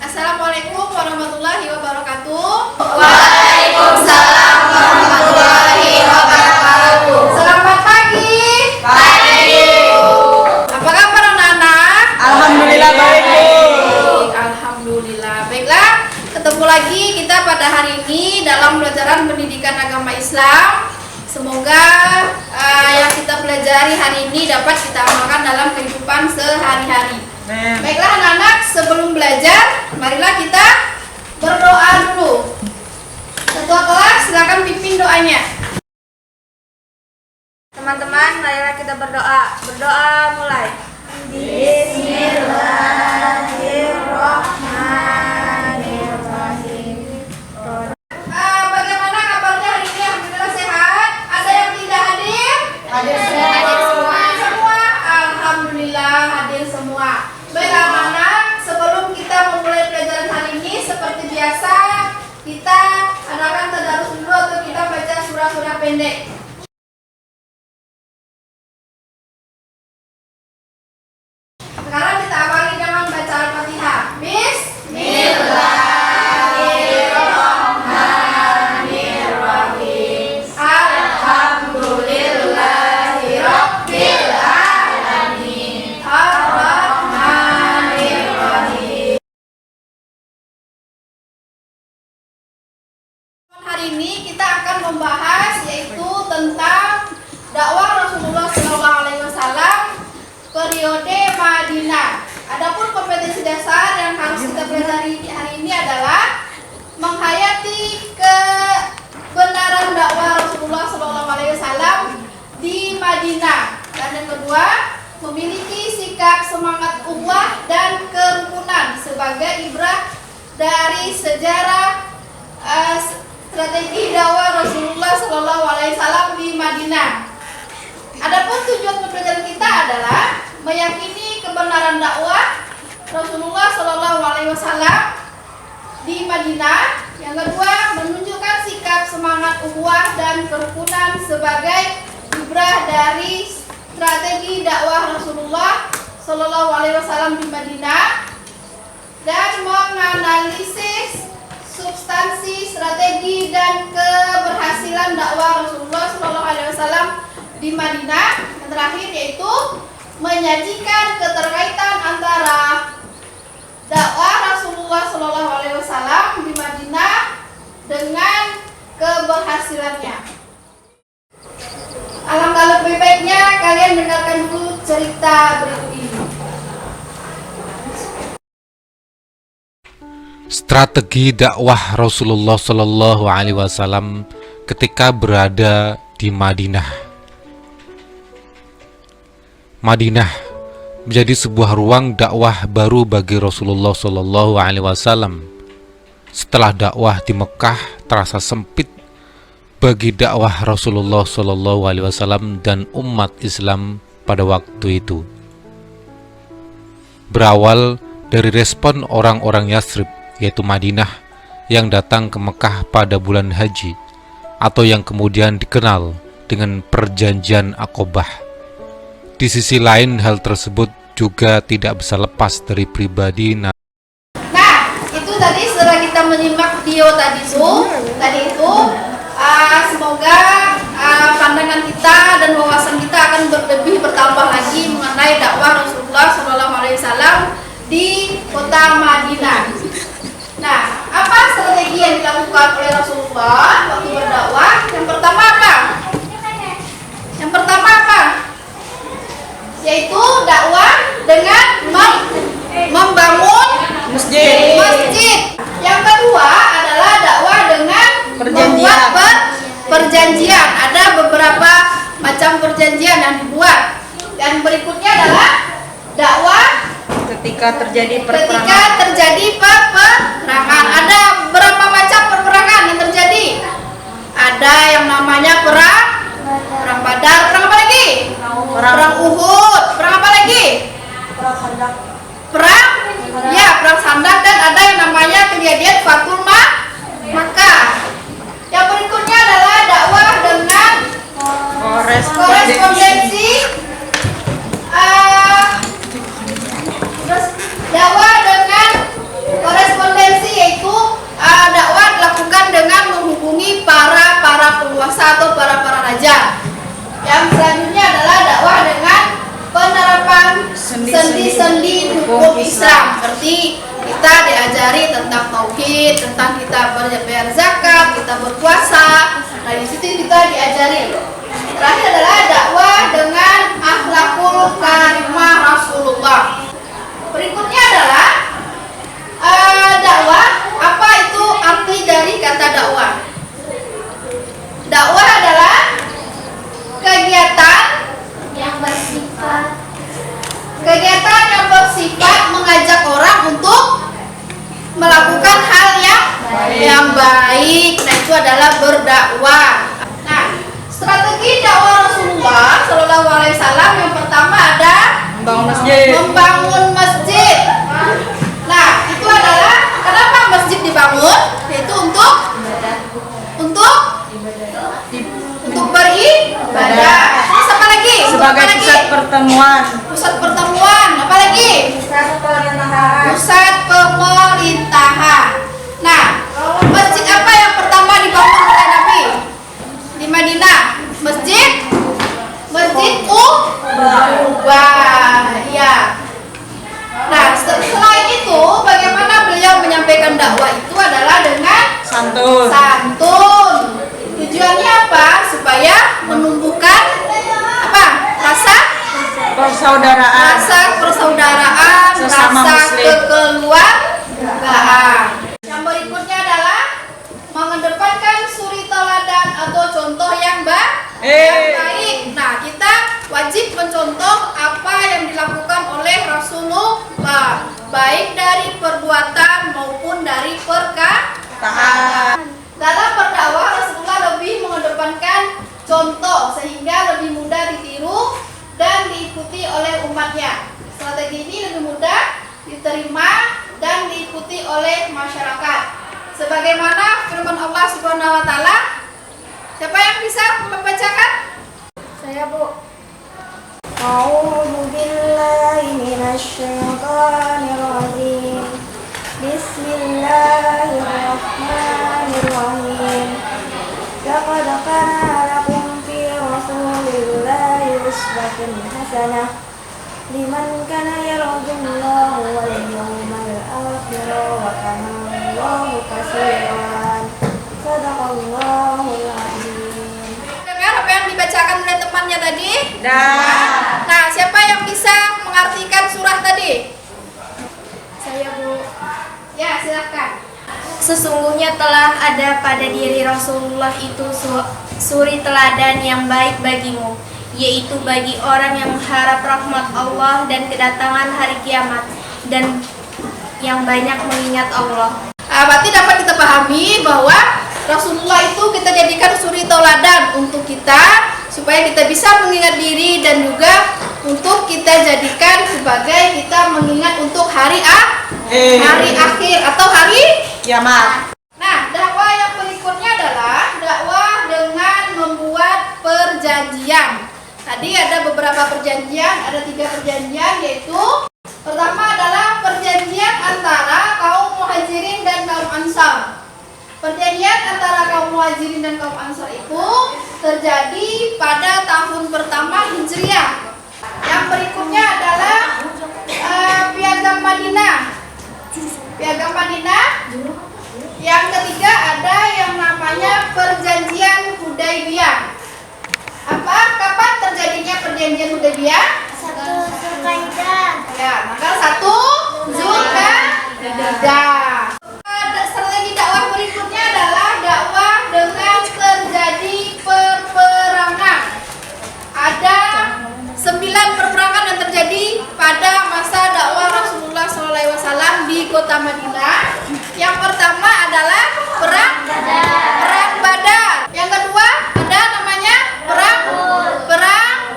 Assalamualaikum warahmatullahi wabarakatuh. Waalaikumsalam warahmatullahi wabarakatuh. Selamat pagi. Pagi. Apa kabar anak-anak? Alhamdulillah baik, Bu. Alhamdulillah. Baiklah, ketemu lagi kita pada hari ini dalam pelajaran pendidikan agama Islam. Semoga yang kita pelajari hari ini dapat kita amalkan dalam kehidupan sehari-hari. Baiklah anak-anak, sebelum belajar, marilah kita berdoa dulu. Ketua kelas, silakan pimpin doanya. Teman-teman, marilah kita berdoa. Berdoa mulai. Bismillahirrahmanirrahim. Bagaimana kabarnya hari ini? Alhamdulillah sehat. Ada yang tidak hadir? Hadir semua. Alhamdulillah hadir semua. Baiklah anak-anak, sebelum kita memulai pelajaran hari ini, seperti biasa kita adakan tadarus dulu atau kita baca surah-surah pendek. Sekarang kita awali dengan baca Al-Fatihah. Bismillahirrahmanirrahim. Alhamdulillahirabbil alamin. Ar-Rahmanir-Rahim. Hari ini kita akan membahas yaitu tentang dakwah Rasulullah SAW periode Madinah. Adapun kompetensi dasar yang harus kita pelajari hari ini adalah menghayati kebenaran dakwah Rasulullah SAW di Madinah. Dan yang kedua, memiliki sikap semangat ukhuwah dan kerukunan sebagai ibrah dari sejarah strategi dakwah Rasulullah SAW di Madinah. Adapun tujuan pembelajaran kita adalah meyakini kebenaran dakwah Rasulullah SAW di Madinah. Yang kedua, menunjukkan sikap semangat ukhuwah dan kerukunan sebagai ibrah dari strategi dakwah Rasulullah SAW di Madinah, dan menganalisis substansi, strategi, dan keberhasilan dakwah Rasulullah SAW di Madinah. Yang terakhir yaitu menyajikan keterkaitan antara dakwah Rasulullah SAW di Madinah dengan keberhasilannya. Alangkah lebih baiknya kalian dengarkan dulu cerita berikut ini. Strategi dakwah Rasulullah SAW ketika berada di Madinah. Madinah menjadi sebuah ruang dakwah baru bagi Rasulullah SAW. Setelah dakwah di Mekah terasa sempit bagi dakwah Rasulullah SAW dan umat Islam pada waktu itu. Berawal dari respon orang-orang Yathrib, yaitu Madinah, yang datang ke Mekah pada bulan haji, atau yang kemudian dikenal dengan Perjanjian Aqobah. Di sisi lain, hal tersebut juga tidak bisa lepas dari pribadi. Nah, itu tadi setelah kita menyimak video tadi itu, semoga pandangan kita dan wawasan kita akan lebih bertambah lagi mengenai dakwah Rasulullah SAW di kota Madinah. Nah, apa strategi yang dilakukan oleh Rasulullah waktu berdakwah? Yang pertama apa? Yaitu dakwah dengan membangun masjid. Yang kedua adalah dakwah dengan membuat perjanjian. Ada beberapa macam perjanjian yang dibuat. Dan berikutnya adalah dakwah Ketika terjadi peperangan. Ada berapa macam peperangan yang terjadi? Ada yang namanya perang Badar, perang apa lagi? Perang Uhud, perang apa lagi? Perang Khandak, dan ada yang namanya kejadian Fatul Makkah. Yang berikutnya adalah dakwah dengan korespondensi, dakwah dengan korespondensi Islam. Seperti kita diajari tentang tauhid, tentang kita berbayar zakat, kita berpuasa. Nah, di situ kita diajari. Terakhir adalah dakwah dengan akhlakul karimah Rasulullah. Berikutnya adalah dakwah. Apa itu arti dari kata dakwah? Dakwah adalah kegiatan yang bersifat mengajak orang untuk melakukan hal yang baik. Nah, itu adalah berdakwah. Nah, strategi dakwah Rasulullah Shallallahu Alaihi Wasallam yang pertama ada membangun masjid. Nah, itu adalah kenapa masjid dibangun? Yaitu untuk beribadah. Terus apa lagi? Sebagai pusat pertemuan. Pusat pertemuan. Apa lagi? Pusat pemerintahan. Nah, masjid apa yang pertama dibangun oleh Nabi di Madinah? Masjid Ubah. Ya. Nah, selain itu, bagaimana beliau menyampaikan dakwah itu adalah dengan santun. Tujuannya apa? Supaya menumbuhkan rasa persaudaraan, sesama rasa muslim. kekeluargaan. Yang berikutnya adalah mengedepankan suri teladan atau contoh yang baik. Nah, kita wajib mencontoh apa yang dilakukan oleh Rasulullah, baik dari perbuatan maupun dari perkataan. Dalam berdakwah, Rasulullah lebih mengedepankan contoh sehingga lebih mudah ditiru dan diikuti oleh umatnya. Strategi ini lebih mudah diterima dan diikuti oleh masyarakat. Sebagaimana firman Allah Subhanahu wa taala. Siapa yang bisa membacakan? Saya, Bu. A'udzu billahi minasy syaithanir rajim. Bismillahirrahmanirrahim. Laqad kana lakum fi Rasulillahi uswatun hasanah liman kana yarjullaha wal yawmal akhir wa kana Allahu katsiran. Shadaqallahul azim. Dengar apa yang dibacakan oleh temannya tadi? Nah, siapa yang bisa mengartikan surah tadi? Saya, Bu. Ya, silakan. Sesungguhnya telah ada pada diri Rasulullah itu suri teladan yang baik bagimu, yaitu bagi orang yang mengharap rahmat Allah dan kedatangan hari kiamat, dan yang banyak mengingat Allah. Berarti dapat kita pahami bahwa Rasulullah itu kita jadikan suri teladan untuk kita, supaya kita bisa mengingat diri dan juga untuk kita jadikan sebagai kita mengingat untuk hari akhir atau hari kiamat. Nah, dakwah yang berikutnya adalah dakwah dengan membuat perjanjian. Tadi ada beberapa perjanjian, ada 3 perjanjian, yaitu pertama adalah perjanjian antara kaum muhajirin dan kaum ansar. Perjanjian antara kaum muhajirin dan kaum ansar itu terjadi pada tahun pertama Hijriah. Yang berikutnya adalah Piagam Madinah. Piagam Madinah. Yang ketiga ada yang namanya Perjanjian Hudaybiyah. Kapan terjadinya Perjanjian Hudaybiyah? 1 Zulqa'dah. Ya, tanggal 1 Zulqa'dah. Strategi dakwah berikutnya adalah dakwah dengan terjadi peperangan. Ada 9 peperangan yang terjadi pada masa dakwah Rasulullah SAW di kota Madinah. Yang pertama adalah perang Badar. Yang kedua ada namanya perang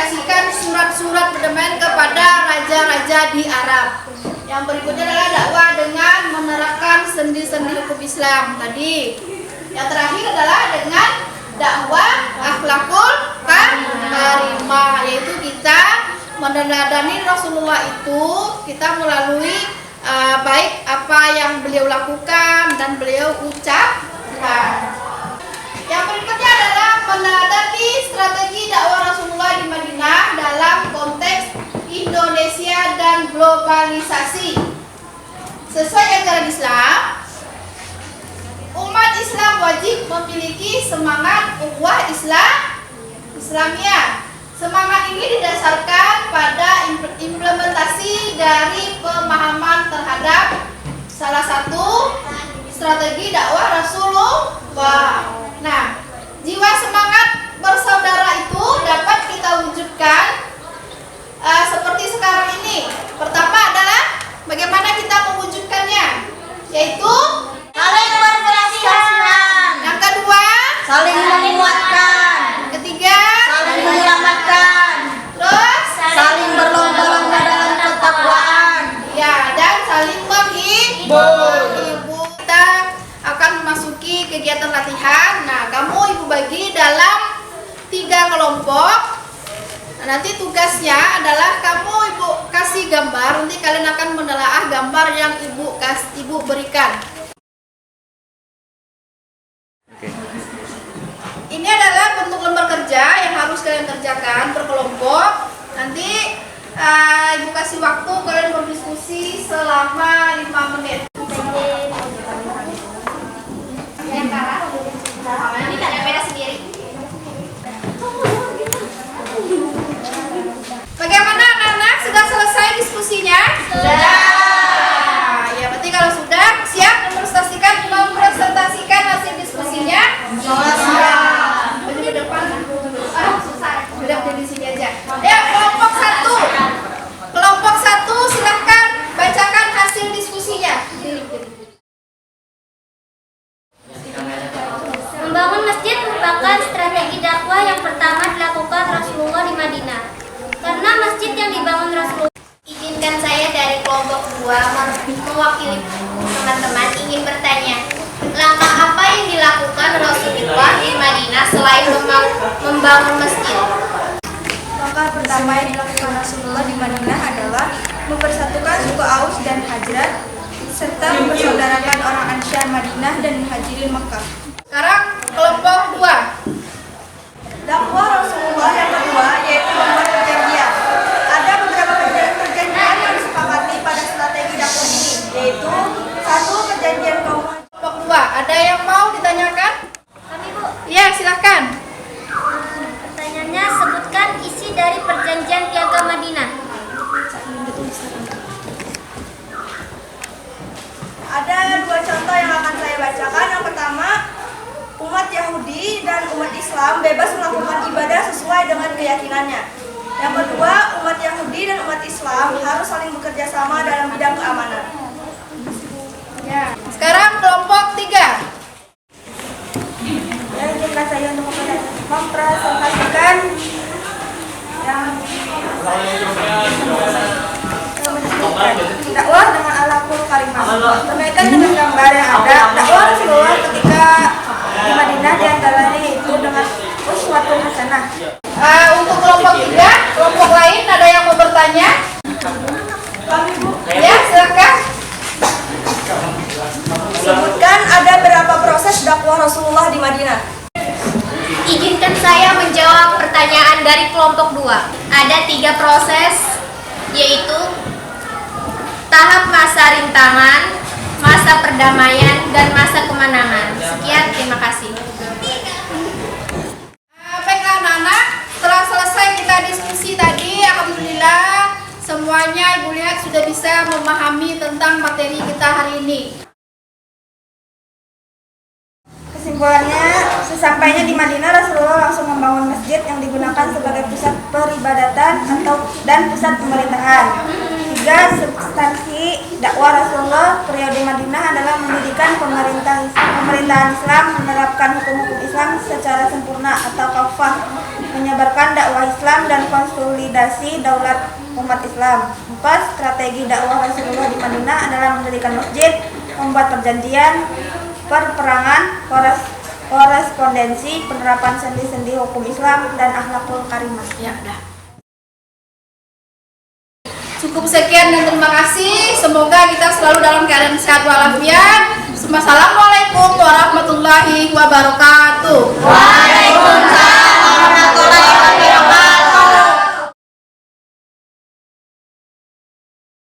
mendedikasikan surat-surat perdamaian kepada raja-raja di Arab. Yang berikutnya adalah dakwah dengan menerapkan sendi-sendi hukum Islam tadi. Yang terakhir adalah dengan dakwah akhlakul karimah, yaitu kita meneladani Rasulullah itu kita melalui baik apa yang beliau lakukan dan beliau ucapkan. Yang berikutnya adalah meneladani strategi dakwah Rasulullah di Madinah dalam konteks Indonesia dan globalisasi. Sesuai ajaran Islam, umat Islam wajib memiliki semangat ukhuwah Islamiyah. Semangat ini didasarkan pada implementasi dari pemahaman terhadap salah satu strategi dakwah Rasulullah. Nah, jiwa semangat bersaudara itu dapat kita wujudkan seperti sekarang ini. Pertama adalah bagaimana kita mewujudkannya, yaitu Saling berkasihan. yang kedua, Saling menguatkan. ketiga, Saling menyelamatkan. terus Saling berlomba-lomba dalam ketakwaan. ya, dan saling menghibur. Kita akan memasuki kegiatan latihan. Nah, kamu ibu bagi dalam 3 kelompok. Nah, nanti tugasnya adalah kamu ibu kasih gambar. Nanti kalian akan menelaah gambar yang ibu berikan. Ini adalah bentuk lembar kerja yang harus kalian kerjakan berkelompok. Nanti ibu kasih waktu kalian berdiskusi selama 5 menit. Ini kan beda sendiri. Bagaimana anak-anak? Sudah selesai diskusinya? Sudah. Ya, berarti kalau sudah siap mempresentasikan hasil diskusinya? Baju ke depan. Sudah di sini aja. Ya, kelompok 1. Kelompok 1 silahkan bacakan hasil diskusinya. Membangun masjid merupakan strategi dakwah yang pertama dilakukan Rasulullah di Madinah. Karena masjid yang dibangun Rasulullah. Izinkan saya dari kelompok 2 mewakili teman-teman ingin bertanya, langkah apa yang dilakukan Rasulullah di Madinah selain membangun masjid? Langkah pertama yang dilakukan Rasulullah di Madinah adalah mempersatukan suku Aus dan Hajrat serta mempersaudarakan orang Ansar Madinah dan Muhajirin Mekah. Sekarang kelompok 2. Dakwah Rasulullah yang kedua yaitu membuat perjanjian. Ada beberapa perjanjian yang disepakati pada strategi dakwah ini, yaitu 1. Perjanjian kaum. Kelompok 2. Ada yang mau ditanyakan? Kami Bu, Ya, silahkan. pertanyaannya sebutkan isi dari perjanjian Piagam Madinah. Ada 2 contoh yang akan saya bacakan. Yang pertama, umat Yahudi dan umat Islam bebas melakukan ibadah sesuai dengan keyakinannya. Yang kedua, umat Yahudi dan umat Islam harus saling bekerja sama dalam bidang keamanan. Ya. Sekarang kelompok 3. Ya, izinkan saya untuk mempresentasikan yang dakwah dengan alaqul karimah. Berkaitan dengan gambar yang ada, dakwah Rasulullah ketika di Madinah diantaranya itu dengan uswatun hasanah. Untuk kelompok 3, kelompok lain ada yang mau bertanya? Ya, silakan. Sebutkan ada berapa proses dakwah Rasulullah di Madinah. Izinkan saya menjawab pertanyaan dari kelompok 2. Ada 3 proses, yaitu tahap masa rintangan, masa perdamaian, dan masa kemenangan. Sekian, terima kasih. Baiklah anak-anak, setelah selesai kita diskusi tadi, alhamdulillah semuanya ibu lihat sudah bisa memahami tentang materi kita hari ini. Kesimpulannya, sesampainya di Madinah, Rasulullah langsung membangun masjid yang digunakan sebagai pusat peribadatan dan pusat pemerintahan. ketiga, substansi dakwah Rasulullah periode Madinah adalah mendirikan pemerintahan Islam, menerapkan hukum-hukum Islam secara sempurna atau kafah, menyebarkan dakwah Islam dan konsolidasi daulat umat Islam. 4. Strategi dakwah Rasulullah di Madinah adalah mendirikan masjid, membuat perjanjian, perperangan, korespondensi, penerapan sendi-sendi hukum Islam, dan akhlakul karimah. Ya, dah. Cukup sekian dan terima kasih. Semoga kita selalu dalam keadaan sehat walafiat. Assalamualaikum warahmatullahi wabarakatuh. Waalaikumsalam.